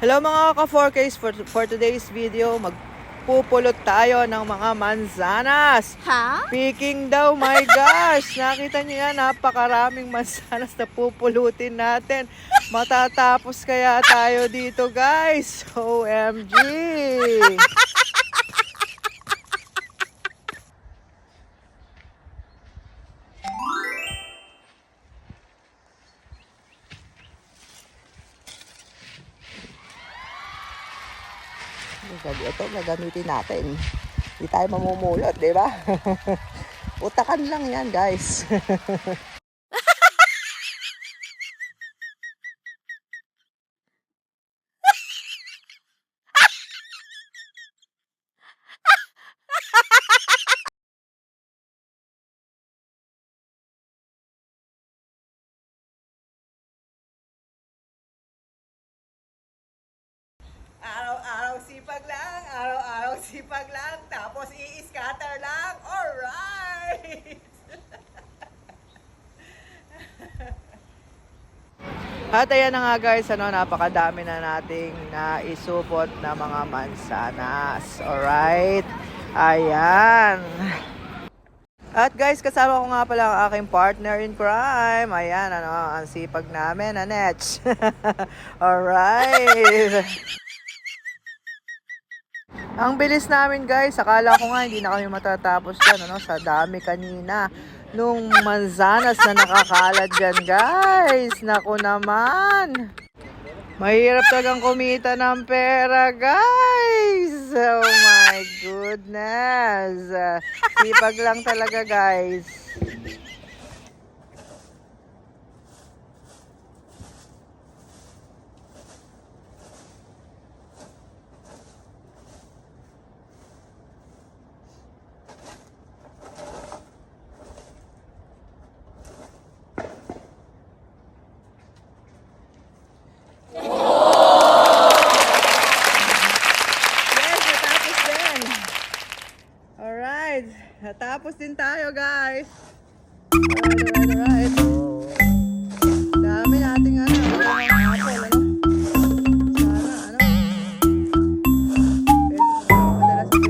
Hello mga ka-4Ks, for today's video, magpupulot tayo ng mga mansanas. Ha? Picking daw, my gosh! Nakita niyo yan, napakaraming mansanas na pupulutin natin. Matatapos kaya tayo dito, guys? OMG! Ito, gagamitin natin. Hindi tayo mamumulot, di ba? Utakan lang yan, guys. Araw-araw sipag lang, tapos i-scatter lang. Alright! At ayan na nga guys, napakadami na nating naisupot na mga mansanas. Alright? Ayan. At guys, kasama ko nga pala ang aking partner in crime. Ayan, ang sipag namin, Anetch. Alright. Ang bilis namin guys, akala ko nga hindi na kami matatapos dyan, sa dami kanina. Nung mansanas na nakakalat dyan guys, naku naman. Mahirap talagang kumita ng pera guys. Oh my goodness. Sipag lang talaga guys. Natapos din tayo guys. Alright. Dami nating apple, Sana, madalas yung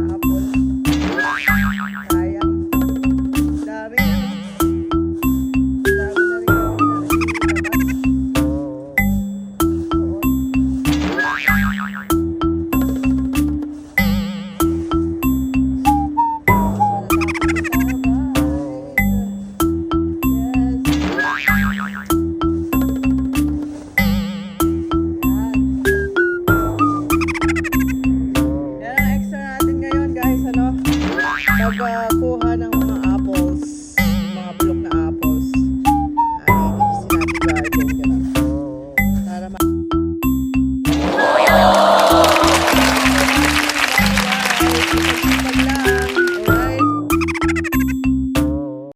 apple. Sayang. Dami na